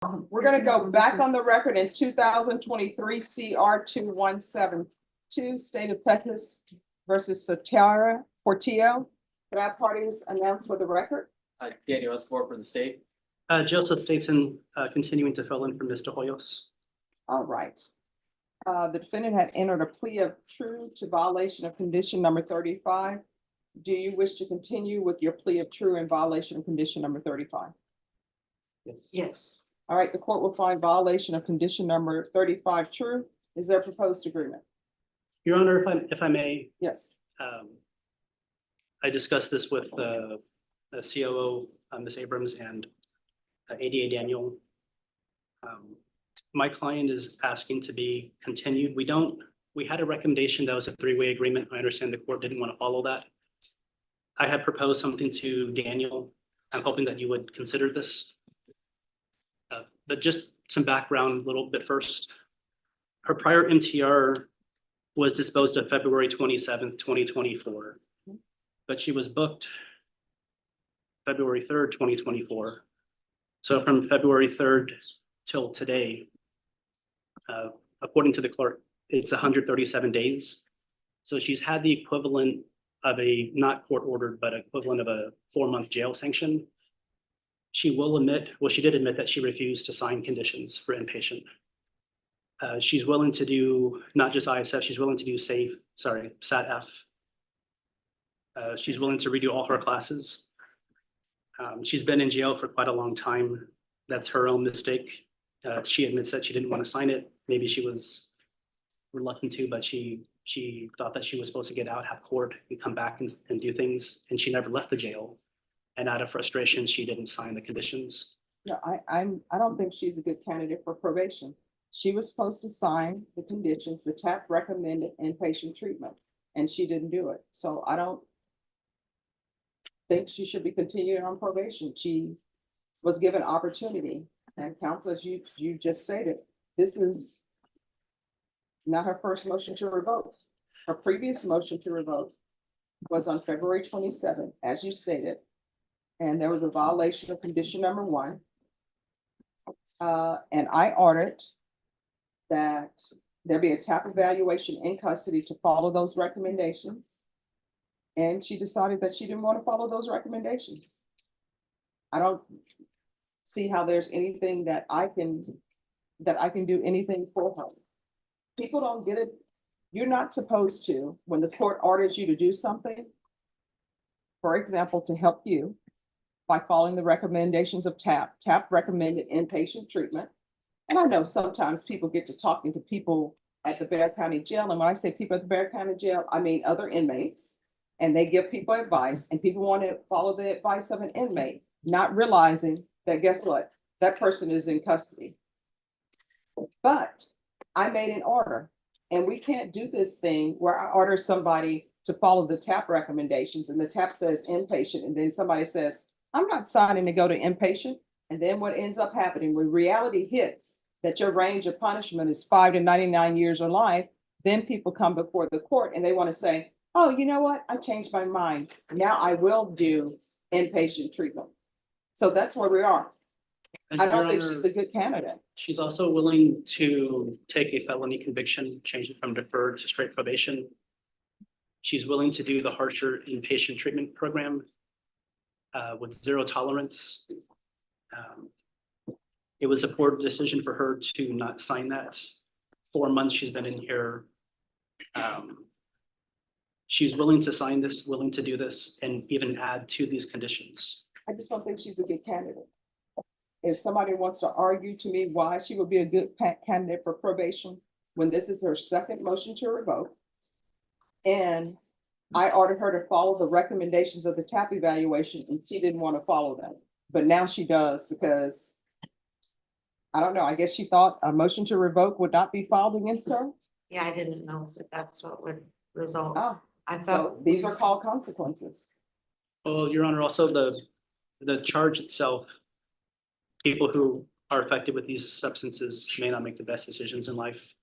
We're gonna go back on the record in 2023 CR 2172, State of Texas versus Sotera Portillo. Can I have parties announced for the record? Daniel Escobar for the state. Joseph Staten, continuing to fill in for Mr. Hoyos. All right. The defendant had entered a plea of true to violation of condition number 35. Do you wish to continue with your plea of true in violation of condition number 35? Yes. All right, the court will find violation of condition number 35 true. Is there a proposed agreement? Your Honor, if I may, Yes. I discussed this with the COO, Ms. Abrams, and ADA Daniel. My client is asking to be continued. We had a recommendation that was a three-way agreement. I understand the court didn't want to follow that. I had proposed something to Daniel. I'm hoping that you would consider this. But just some background a little bit first. Her prior MTR was disposed of February 27th, 2024. But she was booked February 3rd, 2024. So from February 3rd till today, according to the clerk, it's 137 days. So she's had the equivalent of a, not court ordered, but equivalent of a 4-month jail sanction. She will admit, well, she did admit that she refused to sign conditions for inpatient. She's willing to do not just ISF, she's willing to do SAT-F. She's willing to redo all her classes. She's been in jail for quite a long time. That's her own mistake. She admits that she didn't want to sign it. Maybe she was reluctant to, but she thought that she was supposed to get out, have court, and come back and do things. And she never left the jail. And out of frustration, she didn't sign the conditions. No, I don't think she's a good candidate for probation. She was supposed to sign the conditions, the TAP recommended inpatient treatment, and she didn't do it. So I don't think she should be continuing on probation. She was given opportunity, and counsel, as you just stated, this is not her first motion to revoke. Her previous motion to revoke was on February 27th, as you stated, and there was a violation of condition number 1. And I ordered that there be a TAP evaluation in custody to follow those recommendations. And she decided that she didn't want to follow those recommendations. I don't see how there's anything that I can do anything for her. People don't get it. You're not supposed to, when the court orders you to do something, for example, to help you by following the recommendations of TAP. TAP recommended inpatient treatment. And I know sometimes people get to talking to people at the Bexar County Jail. And when I say people at the Bexar County Jail, I mean other inmates. And they give people advice, and people want to follow the advice of an inmate, not realizing that, guess what? That person is in custody. But I made an order, and we can't do this thing where I order somebody to follow the TAP recommendations, and the TAP says inpatient, and then somebody says, I'm not signing to go to inpatient. And then what ends up happening when reality hits that your range of punishment is 5 to 99 years or life, then people come before the court and they want to say, oh, you know what? I changed my mind. Now I will do inpatient treatment. So that's where we are. And I don't Your think Honor, she's a good candidate. she's also willing to take a felony conviction, change it from deferred to straight probation. She's willing to do the harsher inpatient treatment program with 0 tolerance. It was a poor decision for her to not sign that. 4 months she's been in here. She's willing to sign this, willing to do this, and even add to these conditions. I just don't think she's a good candidate. If somebody wants to argue to me why she would be a good candidate for probation, when this is her second motion to revoke, and I ordered her to follow the recommendations of the TAP evaluation, and she didn't want to follow them. But now she does because, I don't know, I guess she thought a motion to revoke would not be filed against her. Yeah, I didn't know that that's what would result. Oh, I so thought these are called consequences. Well, Your Honor, also the charge itself, people who are affected with these substances may not make the best decisions in life.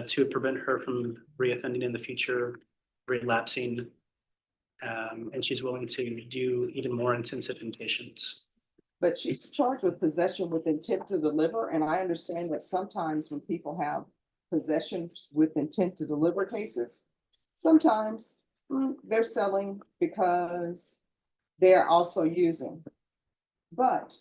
To prevent her from reoffending in the future, relapsing, and she's willing to do even more intensive inpatients. But she's charged with possession with intent to deliver, and I understand that sometimes when people have possession with intent to deliver cases, sometimes they're selling because they're also using. But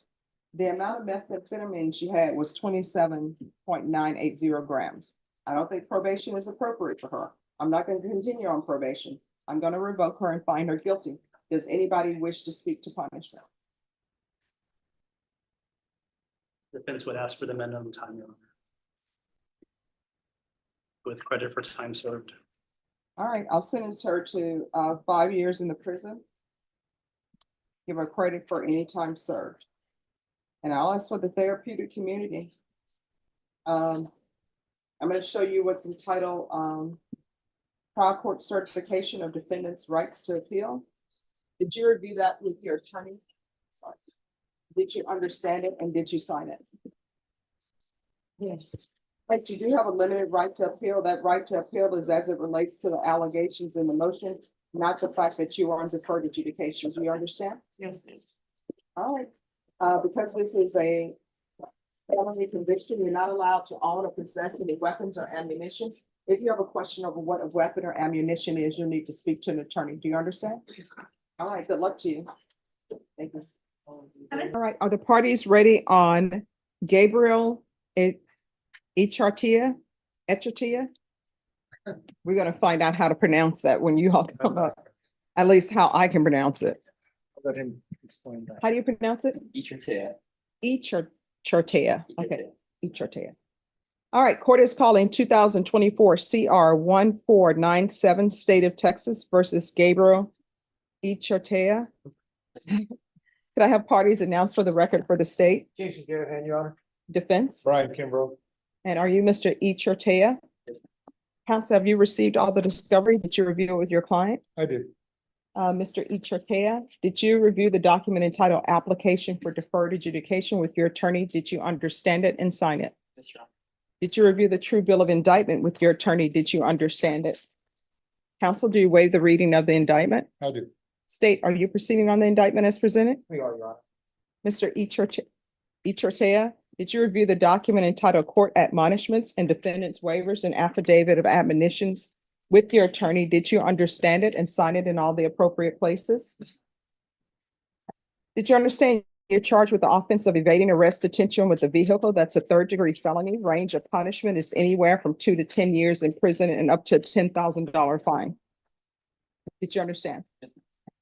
the amount of methamphetamine she had was 27.980 grams. I don't think probation is appropriate for her. I'm not going to continue on probation. I'm going to revoke her and find her guilty. Does anybody wish to speak to punish her? Defense would ask for the minimum time, Your Honor. With credit for time served. All right, I'll sentence her to 5 years in the prison. Give her credit for any time served. And I'll ask for the therapeutic community. I'm going to show you what's entitled trial court certification of defendant's rights to appeal. Did you review that with your attorney? Did you understand it and did you sign it? Yes. But you do have a limited right to appeal. That right to appeal is as it relates to the allegations in the motion, not the fact that you are on deferred adjudication. Do you understand? Yes, ma'am. All right, because this is a felony conviction, you're not allowed to own or possess any weapons or ammunition. If you have a question over what a weapon or ammunition is, you'll need to speak to an attorney. Do you understand? Yes, ma'am. All right, good luck to you. Thank you. All right, are the parties ready on Gabriel Echartia? We're gonna find out how to pronounce that when you all come up, at least how I can pronounce it. Let him explain that. How do you pronounce it? Echartia. Echartia, okay, Echartia. All right, court is calling 2024 CR 1497, State of Texas versus Gabriel Echartia. Could I have parties announced for the record for the state Jason Garahan, Your Honor. defense? Brian Kimbrough. And are you Mr. Echartia? Yes. Counsel, have you received all the discovery? Did you review it with your client? I did. Mr. Echartia, did you review the document entitled Application for Deferred Adjudication with your attorney? Did you understand it and sign it? Yes, Your Honor. Did you review the true bill of indictment with your attorney? Did you understand it? Counsel, do you waive the reading of the indictment? I did. State, are you proceeding on the indictment as presented? We are, Your Honor. Mr. Echartia, did you review the document entitled Court Admonishments and Defendant's Waivers and Affidavit of Admonitions with your attorney? Did you understand it and sign it in all the appropriate places? Did you understand you're charged with the offense of evading arrest, detention with a vehicle? That's a third-degree felony. Range of punishment is anywhere from 2 to 10 years in prison and up to a $10,000 fine. Did you understand? Yes.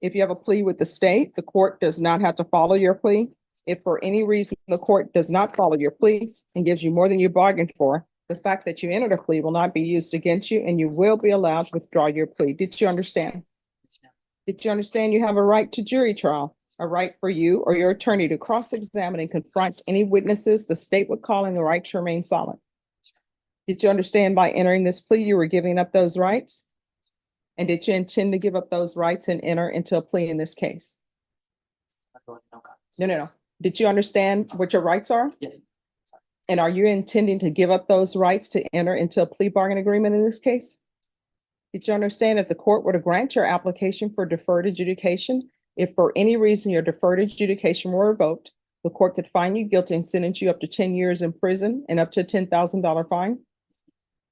If you have a plea with the state, the court does not have to follow your plea. If for any reason the court does not follow your plea and gives you more than you bargained for, the fact that you entered a plea will not be used against you and you will be allowed to withdraw your plea. Did you understand? Yes, ma'am. Did you understand you have a right to jury trial? A right for you or your attorney to cross-examine and confront any witnesses the state would call in the right to remain silent. Did you understand by entering this plea, you were giving up those rights? And did you intend to give up those rights and enter into a plea in this case? No comment. No. Did you understand what your rights are? Yes. And are you intending to give up those rights to enter into a plea bargain agreement in this case? Did you understand if the court were to grant your application for deferred adjudication, if for any reason your deferred adjudication were revoked, the court could find you guilty and sentence you up to 10 years in prison and up to a $10,000 fine?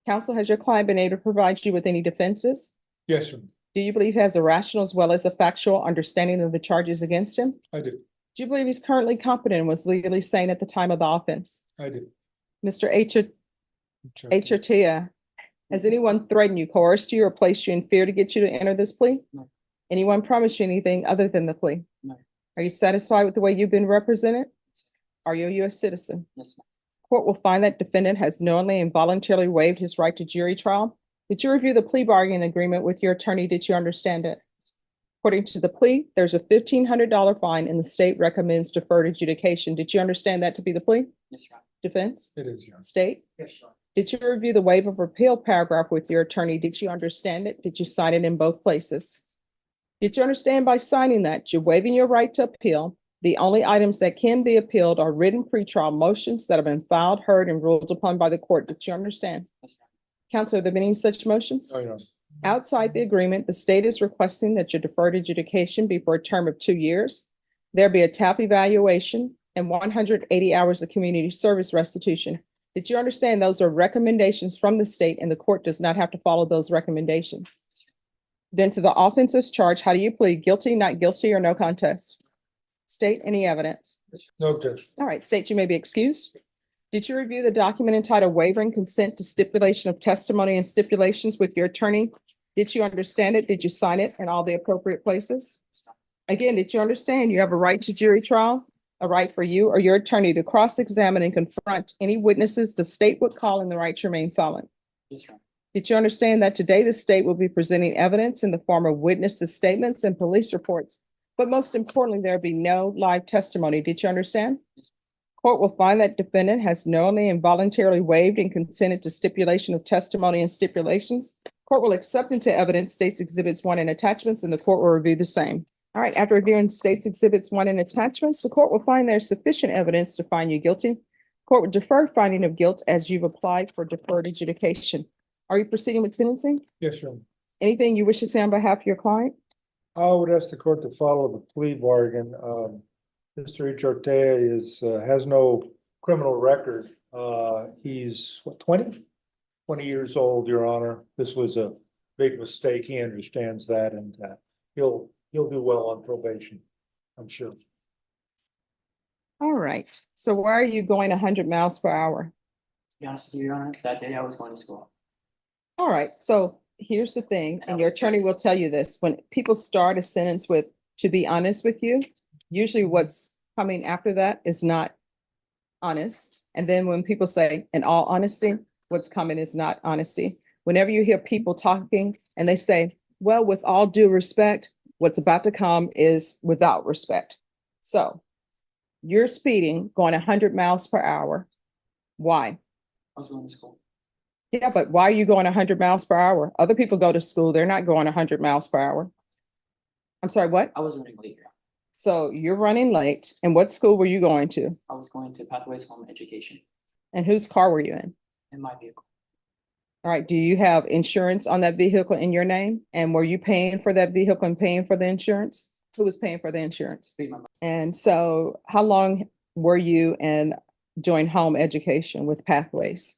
Counsel, has your client been able to provide you with any defenses? Yes, sir. Do you believe he has a rational as well as a factual understanding of the charges against him? I did. Do you believe he's currently competent and was legally sane at the time of the offense? I did. Mr. Echartia, has anyone threatened you, coerced you, or placed you in fear to get you to enter this plea? No. Anyone promised you anything other than the plea? No. Are you satisfied with the way you've been represented? Are you a U.S. citizen? Yes, ma'am. Court will find that defendant has knowingly and voluntarily waived his right to jury trial. Did you review the plea bargaining agreement with your attorney? Did you understand it? According to the plea, there's a $1,500 fine and the state recommends deferred adjudication. Did you understand that to be the plea? Yes, Your Honor. Defense? It is, Your Honor. State? Yes, Your Honor. Did you review the waiver of repeal paragraph with your attorney? Did you understand it? Did you sign it in both places? Did you understand by signing that you're waiving your right to appeal? The only items that can be appealed are written pretrial motions that have been filed, heard, and ruled upon by the court. Did you understand? Yes, Your Honor. Counsel, are there any such motions? No, Your Honor. Outside the agreement, the state is requesting that your deferred adjudication be for a term of 2 years. There be a TAP evaluation and 180 hours of community service restitution. Did you understand those are recommendations from the state and the court does not have to follow those recommendations? Then to the offenses charged, how do you plead? Guilty, not guilty, or no contest? State any evidence. No objection. All right, state you may be excused. Did you review the document entitled Waiving Consent to Stipulation of Testimony and Stipulations with your attorney? Did you understand it? Did you sign it in all the appropriate places? Again, did you understand you have a right to jury trial? A right for you or your attorney to cross-examine and confront any witnesses the state would call and the right to remain silent? Yes, Your Honor. Did you understand that today the state will be presenting evidence in the form of witnesses' statements and police reports? But most importantly, there'll be no live testimony. Did you understand? Yes. Court will find that defendant has knowingly and voluntarily waived and consented to stipulation of testimony and stipulations. Court will accept into evidence states exhibits 1 and attachments, and the court will review the same. All right, after reviewing states exhibits 1 and attachments, the court will find there's sufficient evidence to find you guilty. Court will defer finding of guilt as you've applied for deferred adjudication. Are you proceeding with sentencing? Yes, Your Honor. Anything you wish to say on behalf of your client? I would ask the court to follow the plea bargain. Mr. Ortega has no criminal record. He's what, 20? 20 years old, Your Honor. This was a big mistake. He understands that, and he'll do well on probation, I'm sure. All right, so why are you going 100 miles per hour? To be honest with you, Your Honor, that day I was going to school. All right, so here's the thing, and your attorney will tell you this, when people start a sentence with, to be honest with you, usually what's coming after that is not honest. And then when people say, in all honesty, what's coming is not honesty. Whenever you hear people talking and they say, well, with all due respect, what's about to come is without respect. So you're speeding, going 100 miles per hour. Why? I was going to school. Yeah, but why are you going 100 miles per hour? Other people go to school, they're not going 100 miles per hour. I'm sorry, what? I was running late, Your Honor. So you're running late. And what school were you going to? I was going to Pathways Home Education And whose car were you in? in my vehicle. All right, do you have insurance on that vehicle in your name? And were you paying for that vehicle and paying for the insurance? Who was paying for the insurance? Remember, And so how long were you in doing home education with Pathways?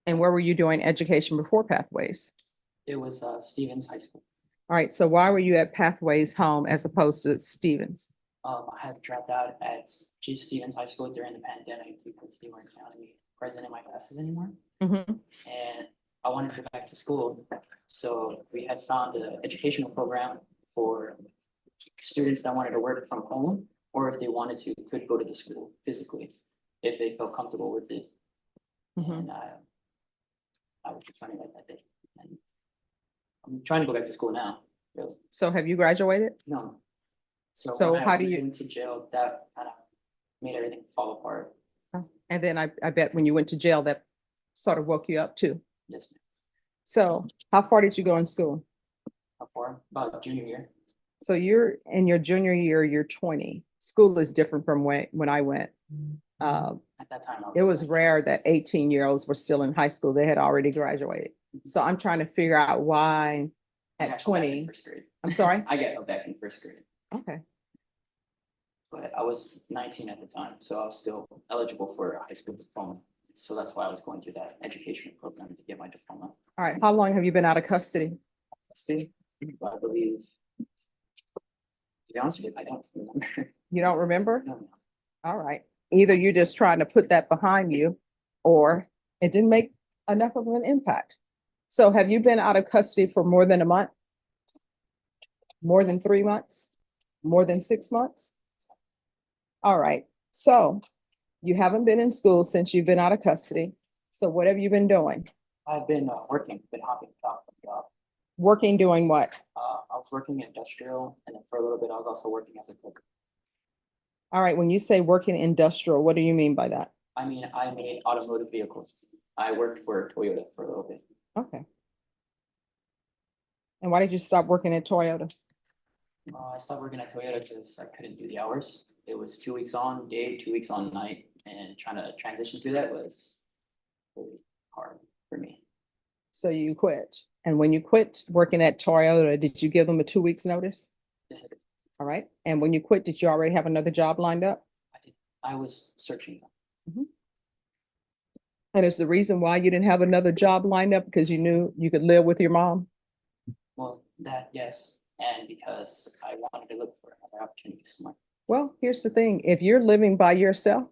And where were you doing education before Pathways? it was Stevens High School. All right, so why were you at Pathways Home as opposed to Stevens? I had dropped out at Stevens High School during the pandemic because they weren't counting me present in my classes anymore. Mhm. And I wanted to go back to school. So we had found an educational program for students that wanted to work from home, or if they wanted to, could go to the school physically, if they felt comfortable with it. Mhm. And I was just running like that day. And I'm trying to go back to school now, really. So have you graduated? No. So when I how do went you- into jail, that kind of made everything fall apart. And then I bet when you went to jail, that sort of woke you up too. Yes, ma'am. So how far did you go in school? How far? About junior year. So you're in your junior year, you're 20. School is different from when I went. At that time, I It was 19. rare that 18-year-olds were still in high school. They had already graduated. So I'm trying to figure out why I at got held back in 20, First grade. I'm sorry? I got held back in first grade, Okay. but I was 19 at the time, so I was still eligible for a high school diploma. So that's why I was going through that educational program to get my diploma. All right. How long have you been out of custody? State, I believe. To be honest with you, I don't remember. You don't remember? No, no. All right. Either you're just trying to put that behind you or it didn't make enough of an impact. So have you been out of custody for more than a month? More than 3 months? More than 6 months? All right. So you haven't been in school since you've been out of custody. So what have you been doing? I've been working, been hopping job from job. Working, doing what? I was working industrial, and then for a little bit, I was also working as a cook. All right. When you say working industrial, what do you mean by that? I mean, I made automotive vehicles. I worked for Toyota for a little bit. Okay. And why did you stop working at Toyota? I stopped working at Toyota because I couldn't do the hours. It was 2 weeks on day, 2 weeks on night, and trying to transition through that was really hard for me. So you quit. And when you quit working at Toyota, did you give them a 2 weeks notice? Yes, I did. All right. And when you quit, did you already have another job lined up? I was searching. And is the reason why you didn't have another job lined up because you knew you could live with your mom? Well, that, yes, and because I wanted to look for another opportunity somewhere. Well, here's the thing, if you're living by yourself,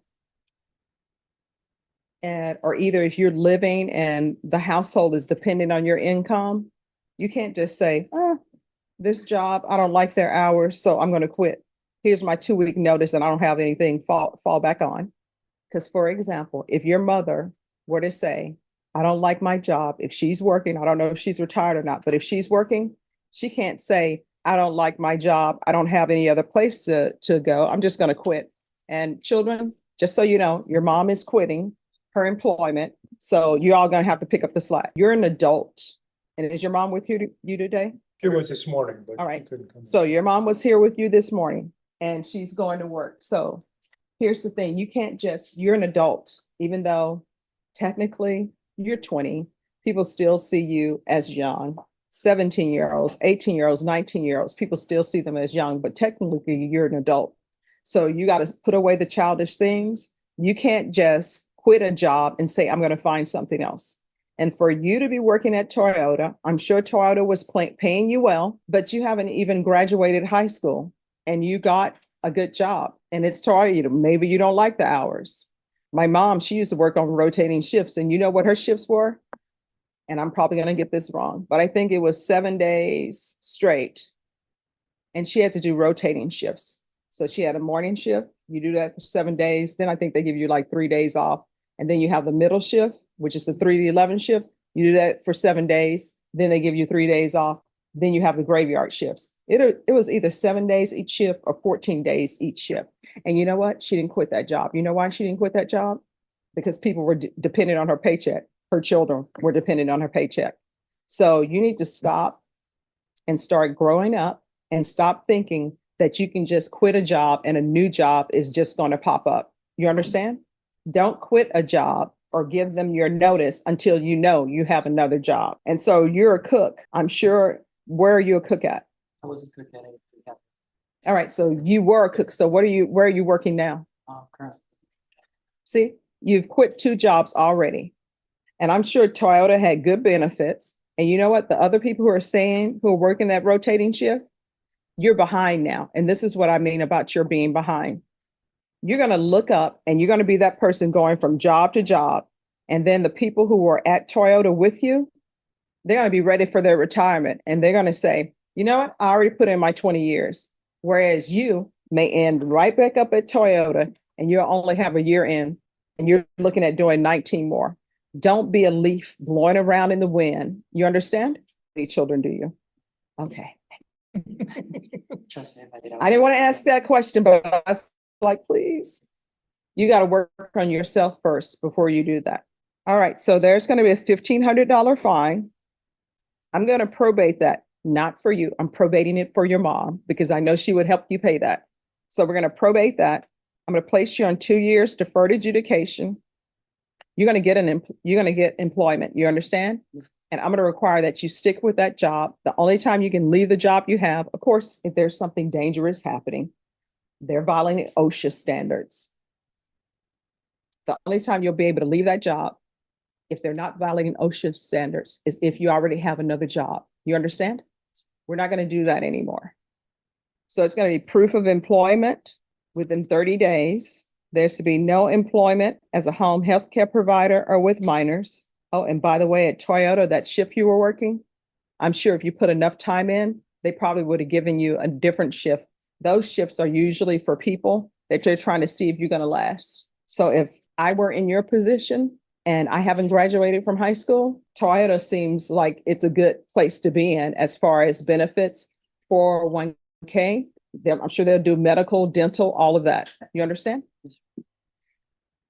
or either if you're living and the household is dependent on your income, you can't just say, this job, I don't like their hours, so I'm gonna quit. Here's my 2-week notice and I don't have anything fall back on. Because for example, if your mother were to say, I don't like my job, if she's working, I don't know if she's retired or not, but if she's working, she can't say, I don't like my job, I don't have any other place to go, I'm just gonna quit. And children, just so you know, your mom is quitting her employment, so you're all gonna have to pick up the slack. You're an adult. And is your mom with you today? It was this morning, but All she right. couldn't come. So your mom was here with you this morning and she's going to work. So here's the thing, you can't just, you're an adult, even though technically you're 20, people still see you as young. 17-year-olds, 18-year-olds, 19-year-olds, people still see them as young, but technically you're an adult. So you got to put away the childish things. You can't just quit a job and say, I'm going to find something else. And for you to be working at Toyota, I'm sure Toyota was paying you well, but you haven't even graduated high school and you got a good job and it's Toyota. Maybe you don't like the hours. My mom, she used to work on rotating shifts and you know what her shifts were? And I'm probably going to get this wrong, but I think it was 7 days straight. And she had to do rotating shifts. So she had a morning shift. You do that for 7 days. Then I think they give you like 3 days off. And then you have the middle shift, which is the 3 to 11 shift. You do that for 7 days. Then they give you 3 days off. Then you have the graveyard shifts. It was either 7 days each shift or 14 days each shift. And you know what? She didn't quit that job. You know why she didn't quit that job? Because people were dependent on her paycheck. Her children were dependent on her paycheck. So you need to stop and start growing up and stop thinking that you can just quit a job and a new job is just going to pop up. You understand? Don't quit a job or give them your notice until you know you have another job. And so you're a cook. I'm sure, where are you a cook at? I wasn't good at it. All right, so you were a cook. So where are you working now? Currently, See, you've quit 2 jobs already. And I'm sure Toyota had good benefits. And you know what? The other people who are working that rotating shift, you're behind now. And this is what I mean about your being behind. You're going to look up and you're going to be that person going from job to job. And then the people who were at Toyota with you, they're going to be ready for their retirement. And they're going to say, you know what? I already put in my 20 years. Whereas you may end right back up at Toyota and you'll only have a year in and you're looking at doing 19 more. Don't be a leaf blowing around in the wind. You understand? Any children, do you? Okay. trust me, if I did. I didn't want to ask that question, but I was like, please, you got to work on yourself first before you do that. All right. So there's going to be a $1,500 fine. I'm going to probate that, not for you. I'm probating it for your mom because I know she would help you pay that. So we're going to probate that. I'm going to place you on 2 years deferred adjudication. You're going to get employment. You understand? And I'm going to require that you stick with that job. The only time you can leave the job you have, of course, if there's something dangerous happening, they're violating OSHA standards. The only time you'll be able to leave that job, if they're not violating OSHA standards, is if you already have another job. You understand? We're not going to do that anymore. So it's going to be proof of employment within 30 days. There's to be no employment as a home health care provider or with minors. Oh, and by the way, at Toyota, that shift you were working, I'm sure if you put enough time in, they probably would have given you a different shift. Those shifts are usually for people that they're trying to see if you're going to last. So if I were in your position and I haven't graduated from high school, Toyota seems like it's a good place to be in as far as benefits, 401k. I'm sure they'll do medical, dental, all of that. You understand?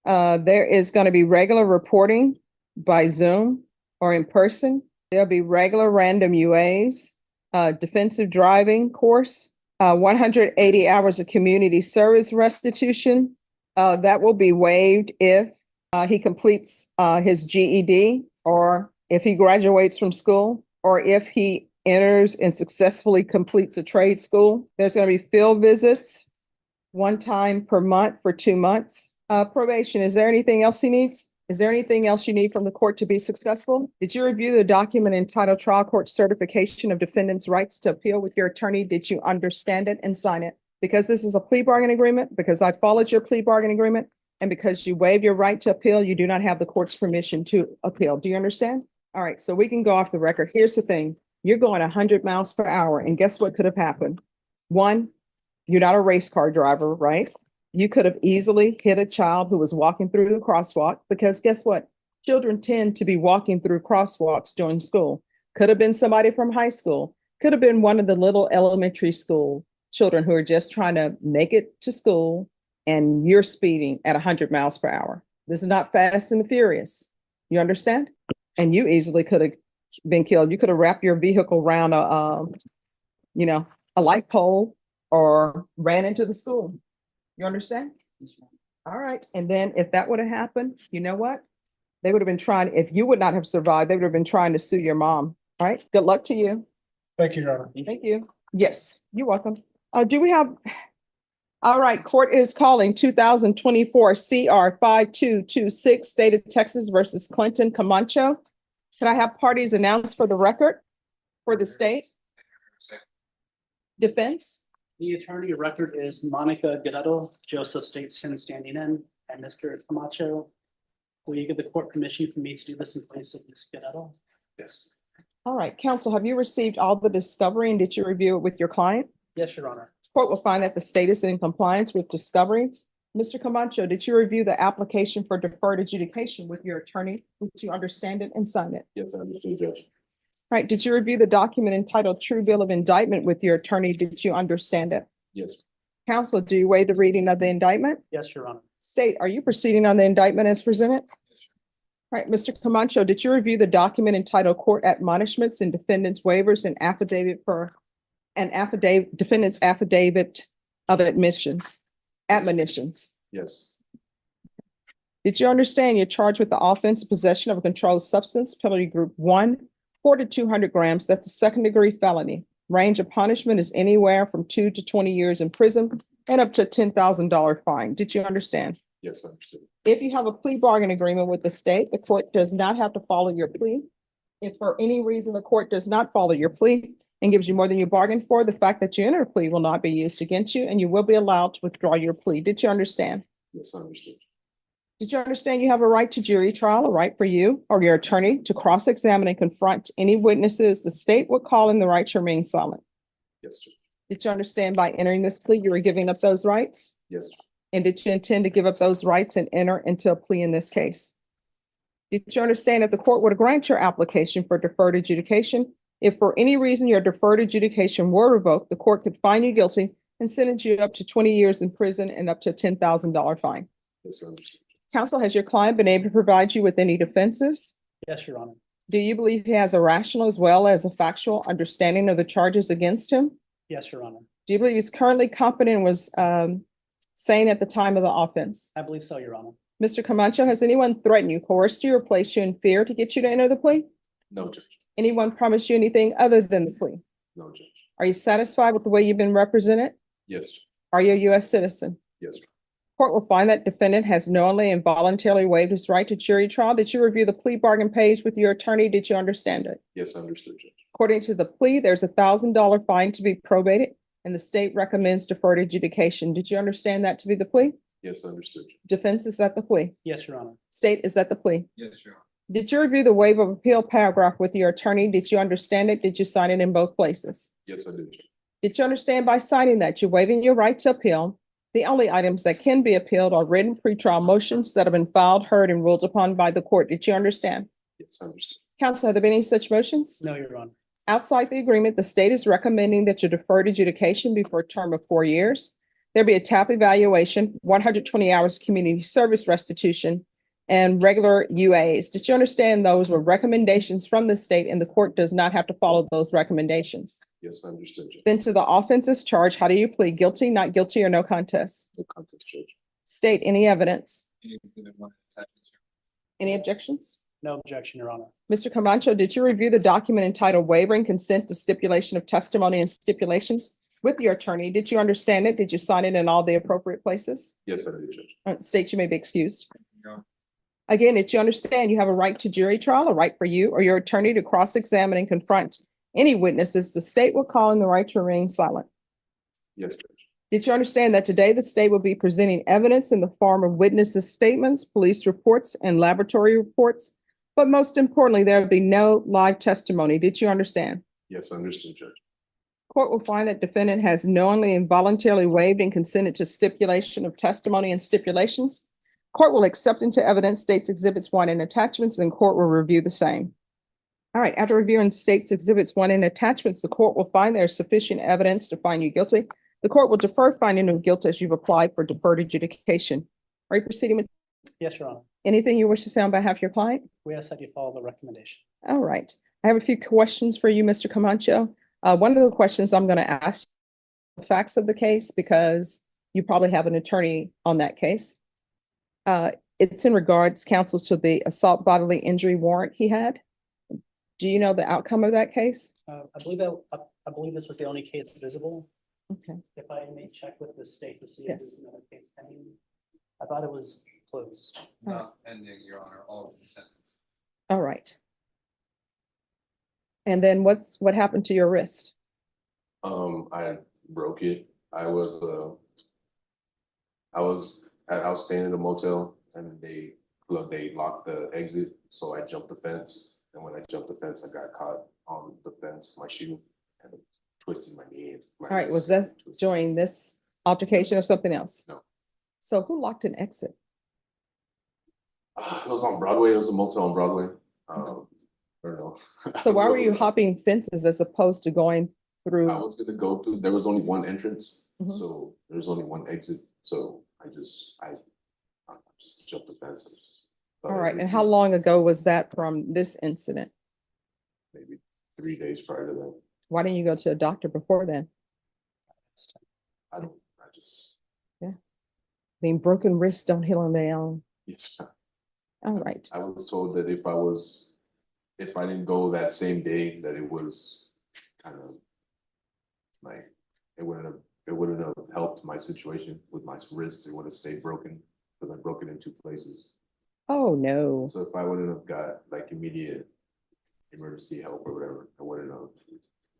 There is going to be regular reporting by Zoom or in person. There'll be regular random UAs, defensive driving course, 180 hours of community service restitution. That will be waived if he completes his GED or if he graduates from school or if he enters and successfully completes a trade school. There's going to be field visits one time per month for 2 months. Probation, is there anything else he needs? Is there anything else you need from the court to be successful? Did you review the document entitled Trial Court Certification of Defendant's Rights to Appeal with your attorney? Did you understand it and sign it? Because this is a plea bargain agreement, because I followed your plea bargain agreement, and because you waive your right to appeal, you do not have the court's permission to appeal. Do you understand? All right, so we can go off the record. Here's the thing. You're going 100 miles per hour, and guess what could have happened? One, you're not a race car driver, right? You could have easily hit a child who was walking through the crosswalk, because guess what? Children tend to be walking through crosswalks during school. Could have been somebody from high school. Could have been one of the little elementary school children who are just trying to make it to school, and you're speeding at 100 miles per hour. This is not Fast and the Furious. You understand? And you easily could have been killed. You could have wrapped your vehicle around a light pole or ran into the school. You understand? Yes, ma'am. All right. And then if that would have happened, you know what? They would have been trying, if you would not have survived, they would have been trying to sue your mom. All right. Good luck to you. Thank you, Your Honor. Thank you. Yes, you're welcome. Do we have? All right, court is calling 2024 CR 5226, State of Texas versus Clinton Camacho. Can I have parties announced for the record for the state? Defense? The attorney of record is Monica Guerrero, Joseph Stateston standing in, and Mr. Camacho. Will you give the court permission for me to do this in place of Ms. Guerrero? Yes. All right, counsel, have you received all the discovery and did you review it with your client? Yes, Your Honor. Court will find that the state is in compliance with discovery. Mr. Camacho, did you review the application for deferred adjudication with your attorney? Did you understand it and sign it? Yes, I understand, Judge. Right, did you review the document entitled True Bill of Indictment with your attorney? Did you understand it? Yes, Counsel, do you waive the reading of the indictment? Yes, Your Honor. State, are you proceeding on the indictment as presented? All right, Mr. Camacho, did you review the document entitled Court Admonishments and Defendants Waivers and Defendant's Affidavit of Admissions, Admonitions? yes, Did you understand you're charged with the offense of possession of a controlled substance, penalty group 1, 4 to 200 grams? That's a second-degree felony. Range of punishment is anywhere from 2 to 20 years in prison and up to a $10,000 fine. Did you understand? yes, I understand. If you have a plea bargain agreement with the state, the court does not have to follow your plea. If for any reason the court does not follow your plea and gives you more than you bargained for, the fact that you enter a plea will not be used against you and you will be allowed to withdraw your plea. Did you understand? Yes, I understand. Did you understand you have a right to jury trial, a right for you or your attorney to cross-examine and confront any witnesses the state would call in the right to remain silent? Yes, Judge. Did you understand by entering this plea, you were giving up those rights? Yes, And did you intend to give up those rights and enter into a plea in this case? Did you understand if the court were to grant your application for deferred adjudication, if for any reason your deferred adjudication were revoked, the court could find you guilty and sentence you up to 20 years in prison and up to a $10,000 fine? yes, I understand. Counsel, has your client been able to provide you with any defenses? Yes, Your Honor. Do you believe he has a rational as well as a factual understanding of the charges against him? Yes, Your Honor. Do you believe he's currently competent and was sane at the time of the offense? I believe so, Your Honor. Mr. Camacho, has anyone threatened you, coerced you, or placed you in fear to get you to enter the plea? No, Judge. Anyone promised you anything other than the plea? No, Judge. Are you satisfied with the way you've been represented? Yes, Are you a U.S. citizen? yes, Court will find that defendant has knowingly and voluntarily waived his right to jury trial. Did you review the plea bargain page with your attorney? Did you understand it? yes, I understood, Judge. According to the plea, there's a $1,000 fine to be probated, and the state recommends deferred adjudication. Did you understand that to be the plea? Yes, I understood, Judge. Defense is at the plea. Yes, Your Honor. State is at the plea. Yes, Your Honor. Did you review the waiver of appeal paragraph with your attorney? Did you understand it? Did you sign it in both places? Yes, I did, Judge. Did you understand by signing that you're waiving your right to appeal? The only items that can be appealed are written pretrial motions that have been filed, heard, and ruled upon by the court. Did you understand? Yes, I understood. Counsel, have there been any such motions? No, Your Honor. Outside the agreement, the state is recommending that your deferred adjudication be for a term of 4 years. There be a TAP evaluation, 120 hours community service restitution, and regular UAs. Did you understand those were recommendations from the state and the court does not have to follow those recommendations? Yes, I understood, Judge. Then to the offenses charged, how do you plead? Guilty, not guilty, or no contest? No contest, Judge. State any evidence. Any objections? No objection, Your Honor. Mr. Camacho, did you review the document entitled Waiver and Consent to Stipulation of Testimony and Stipulations with your attorney? Did you understand it? Did you sign it in all the appropriate places? Yes, I did, Judge. States you may be excused. No. Again, did you understand you have a right to jury trial, a right for you or your attorney to cross-examine and confront any witnesses the state will call in the right to remain silent? Yes, Judge. Did you understand that today the state will be presenting evidence in the form of witnesses' statements, police reports, and laboratory reports? But most importantly, there will be no live testimony. Did you understand? Yes, I understood, Judge. Court will find that defendant has knowingly and voluntarily waived and consented to stipulation of testimony and stipulations. Court will accept into evidence states exhibits 1 and attachments, and court will review the same. All right, after reviewing states exhibits 1 and attachments, the court will find there is sufficient evidence to find you guilty. The court will defer finding of guilt as you've applied for deferred adjudication. Are you proceeding with Yes, Your Honor. anything you wish to say on behalf of your client? We ask that you follow the recommendation. All right. I have a few questions for you, Mr. Camacho. One of the questions I'm going to ask the facts of the case because you probably have an attorney on that case. It's in regards, counsel, to the assault bodily injury warrant he had. Do you know the outcome of that case? I believe this was the only case visible. Okay. If I may check with the state to see if Yes. there's another case pending. I thought it was closed. Not ending, Your Honor, all of the sentence. All right. And then what happened to your wrist? I broke it. I was staying in a motel and they locked the exit, so I jumped the fence. And when I jumped the fence, I got caught on the fence, my shoe, and it twisted my knee. All right, was that during this altercation or something else? No. So who locked an exit? It was on Broadway. It was a motel on Broadway. I don't know. So why were you hopping fences as opposed to going I through? was gonna go through, there was only one entrance, Mhm. so there was only one exit, so I just jumped the fence. And just thought All it right, would and be how long ago was that from this incident? Maybe 3 days prior to that. Why didn't you go to a doctor before then? I just, I mean, broken wrists don't heal on their own. yes, All right, I was told that if I didn't go that same day, that it was kind of like, it wouldn't have helped my situation with my wrist. It would have stayed broken because I broke it in 2 places. oh no. So if I wouldn't have got like immediate emergency help or whatever, I wouldn't have.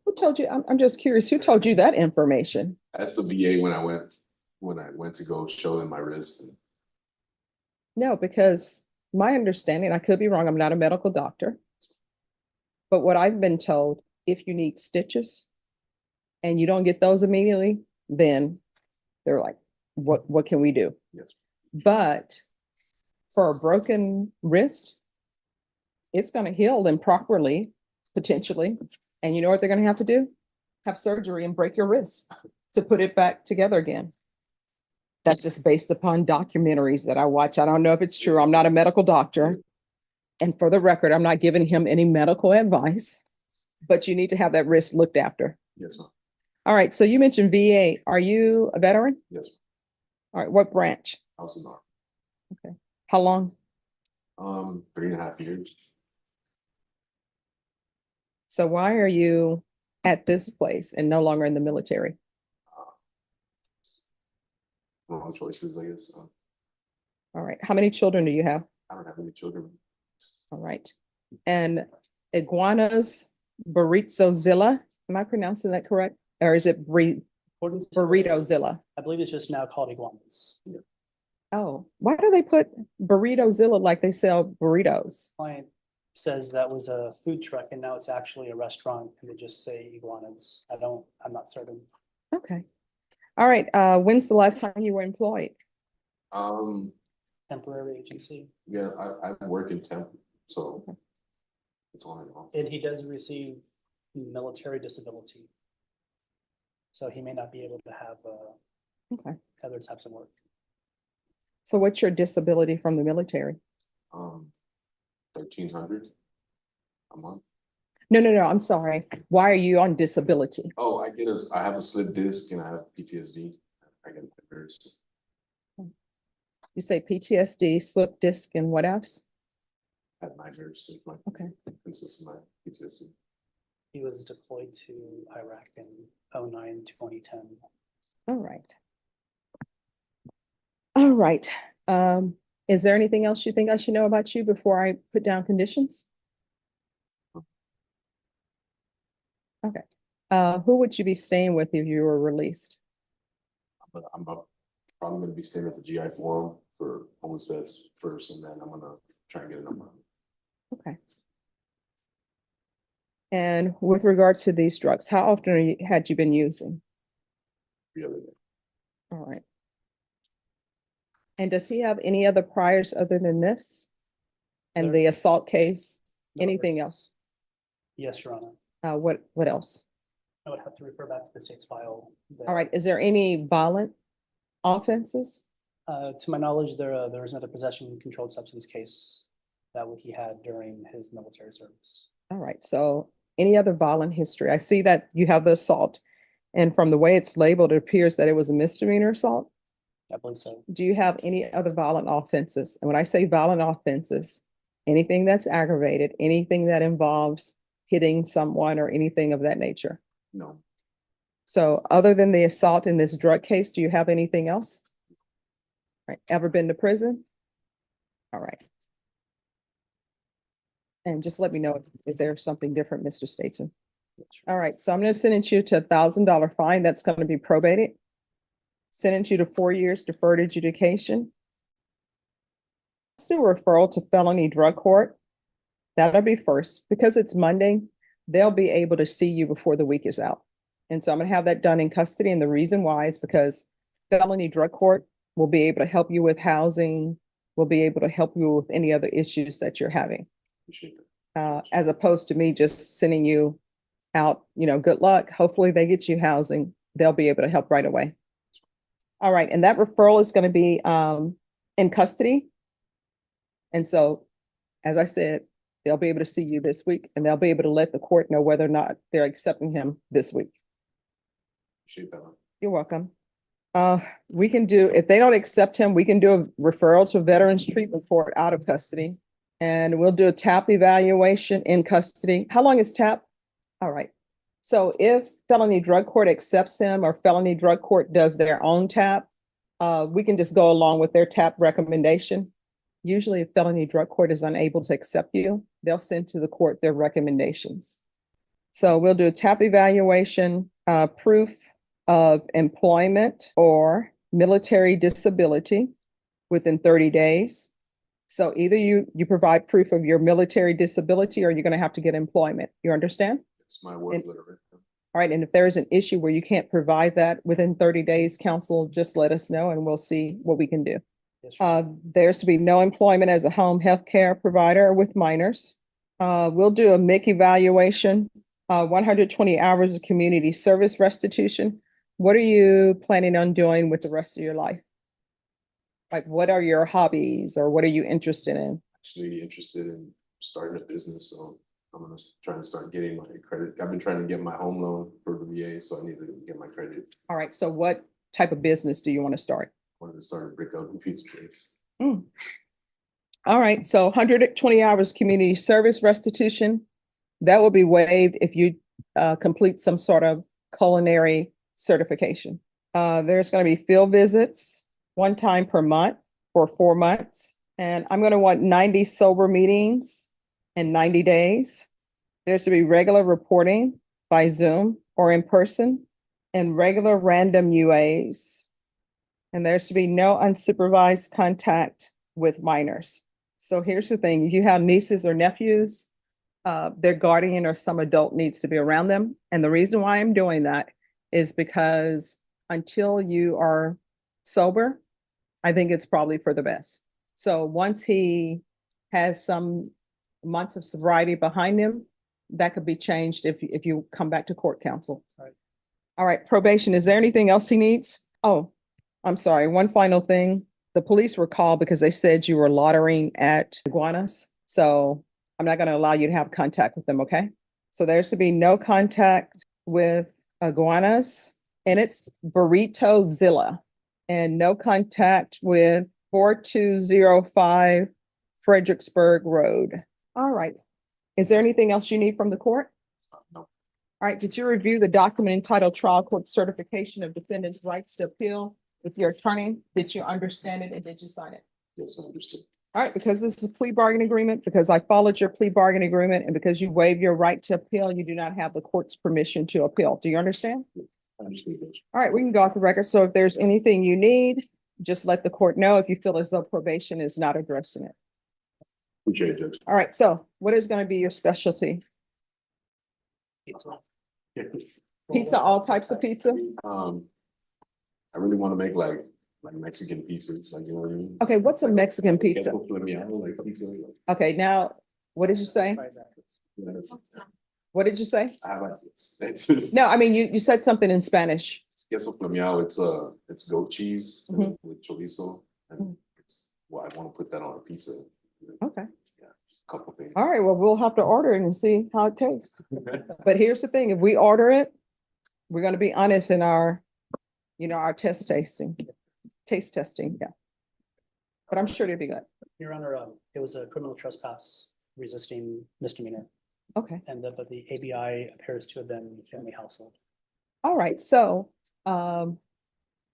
Who told you? I'm just curious, who told you that information? That's the VA when I went to go show them my wrist. And No, because my understanding, I could be wrong, I'm not a medical doctor. But what I've been told, if you need stitches and you don't get those immediately, then they're like, what can we do? yes, But for a broken wrist, it's gonna heal improperly, potentially. And you know what they're gonna have to do? Have surgery and break your wrist to put it back together again. That's just based upon documentaries that I watch. I don't know if it's true. I'm not a medical doctor. And for the record, I'm not giving him any medical advice, but you need to have that wrist looked after. yes, ma'am. All right, so you mentioned VA. Are you a veteran? Yes, All right, what branch? I was in Army. How long? 3.5 years. So why are you at this place and no longer in the military? Wrong choices, I guess. All right, how many children do you have? I don't have any children. All right. And iguanas burritozilla, am I pronouncing that correct? Or is it According to- burritozilla? I believe it's just now called iguanas. Oh, why do they put burritozilla like they sell burritos? Client says that was a food truck and now it's actually a restaurant and they just say iguanas. I'm not certain. Okay. All right, when's the last time you were employed? Temporary agency. Yeah, I work in temp, so it's on and off. And he does receive military disability. So he may not be able to have Okay. other types of work. So what's your disability from the military? 1,300 a month. No, I'm sorry. Why are you on disability? Oh, I have a slip disc and I have PTSD. I get embarrassed. You say PTSD, slip disc, and what else? had nightmares. It might Okay. consist of my PTSD. He was deployed to Iraq in 09, 2010. All right. All right. Is there anything else you think I should know about you before I put down conditions? Okay. Who would you be staying with if you were released? But probably gonna be staying at the GI Forum for homeless vets first, and then I'm gonna try and get a number. Okay. And with regards to these drugs, how often had you been using? The other day. All right. And does he have any other priors other than this? And There- the assault case? No Anything arrests. Yes, Your Honor. else? What else? I would have to refer back to the state's file. All right. Is there any violent offenses? To my knowledge, there was another possession controlled substance case that he had during his military service. All right. So any other violent history? I see that you have the assault. And from the way it's labeled, it appears that it was a misdemeanor assault. I believe so. Do you have any other violent offenses? And when I say violent offenses, anything that's aggravated, anything that involves hitting someone or anything of that nature. No, So other than the assault in this drug case, do you have anything else? Right, ever been to prison? All right. And just let me know if there's something different, Mr. Stateson. All right, so I'm gonna sentence you to $1,000 fine. That's gonna be probated. Sentence you to 4 years deferred adjudication. Let's do a referral to felony drug court. That'll be first. Because it's Monday, they'll be able to see you before the week is out. And so I'm gonna have that done in custody. And the reason why is because felony drug court will be able to help you with housing, will be able to help you with any other issues that you're having. appreciate that. As opposed to me just sending you out, good luck. Hopefully they get you housing. They'll be able to help right away. All right, and that referral is going to be in custody. And so, as I said, they'll be able to see you this week and they'll be able to let the court know whether or not they're accepting him this week. Appreciate that. You're welcome. We can do, if they don't accept him, we can do a referral to Veterans Treatment Court out of custody. And we'll do a TAP evaluation in custody. How long is TAP? All right. So if felony drug court accepts him or felony drug court does their own TAP, we can just go along with their TAP recommendation. Usually if felony drug court is unable to accept you, they'll send to the court their recommendations. So we'll do a TAP evaluation, proof of employment or military disability within 30 days. So either you provide proof of your military disability or you're going to have to get employment. You understand? It's my word letter. All right. And if there is an issue where you can't provide that within 30 days, counsel, just let us know and we'll see what we can do. Yes, Your Honor. There's to be no employment as a home health care provider with minors. We'll do a MIC evaluation, 120 hours of community service restitution. What are you planning on doing with the rest of your life? Like, what are your hobbies or what are you interested in? Actually interested in starting a business, so I'm gonna try to start getting my credit. I've been trying to get my home loan for the VA, so I need to get my credit. All right. So what type of business do you want to start? Wanted to start a brick oven pizza place. All right. So 120 hours community service restitution. That will be waived if you complete some sort of culinary certification. There's going to be field visits 1 time per month for 4 months. And I'm going to want 90 sober meetings in 90 days. There's to be regular reporting by Zoom or in person and regular random UAs. And there's to be no unsupervised contact with minors. So here's the thing, if you have nieces or nephews, their guardian or some adult needs to be around them. And the reason why I'm doing that is because until you are sober, I think it's probably for the best. So once he has some months of sobriety behind him, that could be changed if you come back to court counsel. Right. All right, probation, is there anything else he needs? Oh, I'm sorry, one final thing. The police were called because they said you were loitering at iguanas. So I'm not going to allow you to have contact with them, okay? So there's to be no contact with iguanas, and it's Burrito Zilla, and no contact with 4205 Fredericksburg Road. All right. Is there anything else you need from the court? No, All right, did you review the document entitled Trial Court Certification of Defendant's Rights to Appeal with your attorney? Did you understand it and did you sign it? yes, I understood. All right, because this is a plea bargain agreement, because I followed your plea bargain agreement, and because you waive your right to appeal, you do not have the court's permission to appeal. Do you understand? I understood, Judge. All right, we can go off the record. So if there's anything you need, just let the court know if you feel as though probation is not addressing it. Appreciate it, Judge. All right, so what is going to be your specialty? Pizza, all types of pizza? I really want to make like Mexican pizzas, like, you know what I mean? Okay, what's a Mexican pizza? Queso flameado, like pizza. Okay, now, what did you say? Yeah, that's- What did you say? I have it's just- No, I mean, you said something in Spanish. It's queso flameado, it's goat cheese Mhm. with chorizo, Mhm. and it's, well, I want to put that on a pizza. Okay. Yeah, just a couple things. All right, well, we'll have to order it and see how it tastes. But here's the thing, if we order it, we're gonna be honest in our, our taste testing, yeah. But I'm sure it'll be good. Your Honor, it was a criminal trespass resisting misdemeanor, Okay, but the ABI appears to have been family household. all right, so,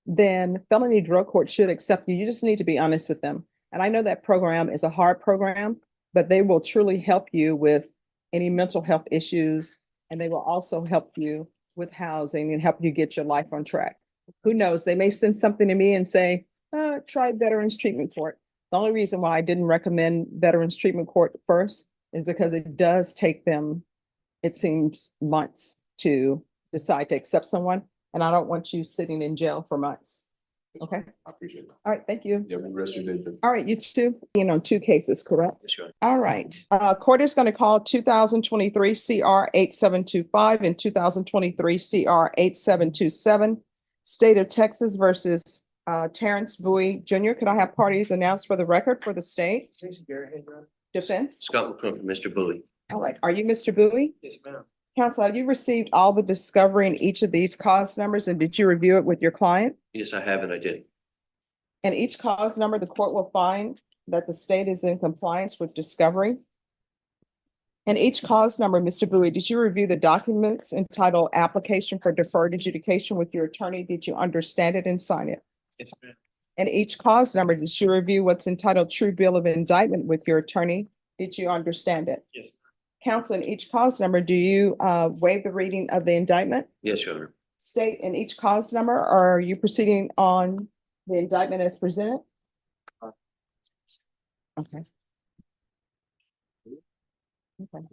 then felony drug court should accept you. You just need to be honest with them. And I know that program is a hard program, but they will truly help you with any mental health issues. And they will also help you with housing and help you get your life on track. Who knows? They may send something to me and say, try Veterans Treatment Court. The only reason why I didn't recommend Veterans Treatment Court first is because it does take them, it seems, months to decide to accept someone. And I don't want you sitting in jail for months. Okay, I appreciate it. all right, thank you. Yeah, we rest your day, Judge. All right, you two, on two cases, correct? Sure. All right, court is going to call 2023 CR 8725 and 2023 CR 8727. State of Texas versus Terrence Bowie Jr. Could I have parties announced for the record for the state? Defense? Scott McCrum from Mr. Bowie. All right, are you Mr. Bowie? Yes, ma'am. Counsel, have you received all the discovery in each of these cause numbers and did you review it with your client? Yes, I have and I did. And each cause number, the court will find that the state is in compliance with discovery. And each cause number, Mr. Bowie, did you review the documents entitled Application for Deferred Adjudication with your attorney? Did you understand it and sign it? Yes, ma'am. And each cause number, did you review what's entitled True Bill of Indictment with your attorney? Did you understand it? Yes. Counsel, in each cause number, do you waive the reading of the indictment? Yes, Your Honor. State in each cause number, or are you proceeding on the indictment as presented? Okay. Okay.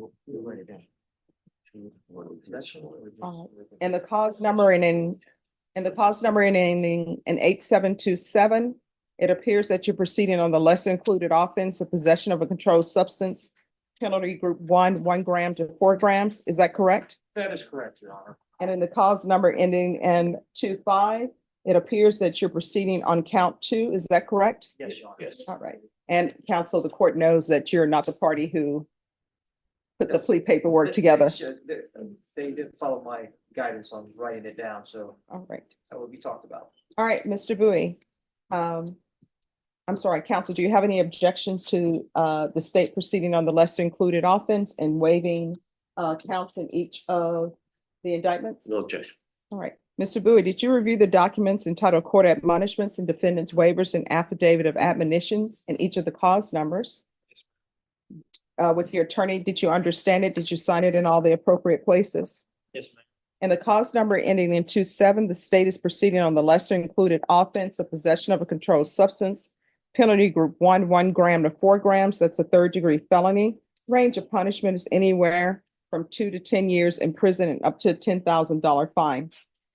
And the cause number and the cause number ending in 8727, it appears that you're proceeding on the lesser included offense of possession of a controlled substance, penalty group 1 gram to 4 grams. Is that correct? That is correct, Your Honor. And in the cause number ending in 25, it appears that you're proceeding on count 2. Is that correct? Yes, Your Honor. Yes. All right. And counsel, the court knows that you're not the party who put the plea paperwork together. They didn't follow my guidance on writing it down, so All right. that will be talked about. All right, Mr. Bowie. I'm sorry, counsel, do you have any objections to the state proceeding on the lesser included offense and waiving counts in each of the indictments? No objection. All right. Mr. Bowie, did you review the documents entitled Court Admonishments and Defendants Waivers and Affidavit of Admonitions in each of the cause numbers? With your attorney, did you understand it? Did you sign it in all the appropriate places? Yes, ma'am. And the cause number ending in 27, the state is proceeding on the lesser included offense of possession of a controlled substance, penalty group 1 gram to 4 grams. That's a 3rd-degree felony. Range of punishment is anywhere from 2 to 10 years in prison and up to a $10,000 fine.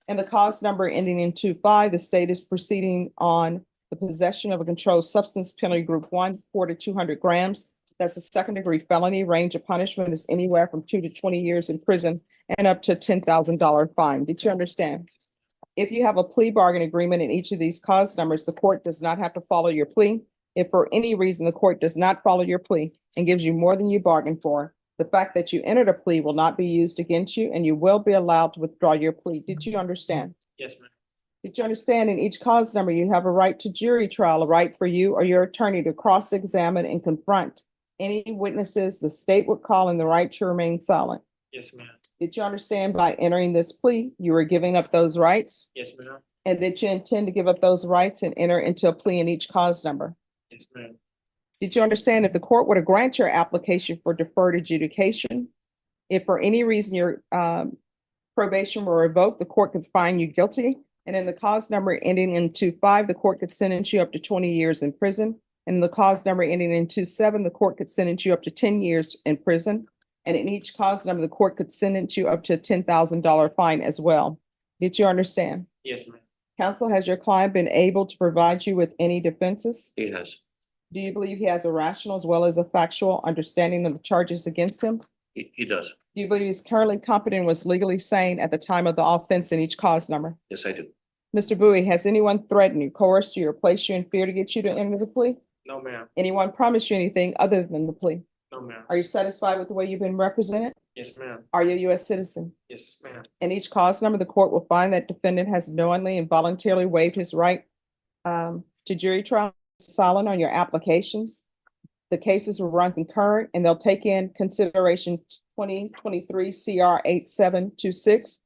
And the cause number ending in 25, the state is proceeding on the possession of a controlled substance, penalty group 1, 4 to 200 grams. That's a 2nd-degree felony. Range of punishment is anywhere from 2 to 20 years in prison and up to a $10,000 fine. Did you understand? If you have a plea bargain agreement in each of these cause numbers, the court does not have to follow your plea. If for any reason the court does not follow your plea and gives you more than you bargained for, the fact that you entered a plea will not be used against you and you will be allowed to withdraw your plea. Did you understand? Yes, ma'am. Did you understand in each cause number, you have a right to jury trial, a right for you or your attorney to cross-examine and confront Any witnesses the state would call in the right to remain silent. Yes, ma'am. Did you understand by entering this plea, you were giving up those rights? Yes, ma'am. And that you intend to give up those rights and enter into a plea in each cause number? Yes, ma'am. Did you understand if the court were to grant your application for deferred adjudication, if for any reason your probation were revoked, the court could find you guilty? And in the cause number ending in 2-5, the court could sentence you up to 20 years in prison. And in the cause number ending in 2-7, the court could sentence you up to 10 years in prison. And in each cause number, the court could sentence you up to a $10,000 fine as well. Did you understand? Yes, ma'am. Counsel, has your client been able to provide you with any defenses? He has. Do you believe he has a rational as well as a factual understanding of the charges against him? He does. Do you believe he's currently competent and was legally sane at the time of the offense in each cause number? Yes, I do. Mr. Bowie, has anyone threatened you, coerced you, or placed you in fear to get you to enter the plea? No, ma'am. Anyone promised you anything other than the plea? No, ma'am. Are you satisfied with the way you've been represented? Yes, ma'am. Are you a U.S. citizen? Yes, ma'am. In each cause number, the court will find that defendant has knowingly and voluntarily waived his right to jury trial, silent on your applications. The cases will run concurrent and they'll take in consideration 2023 CR 8726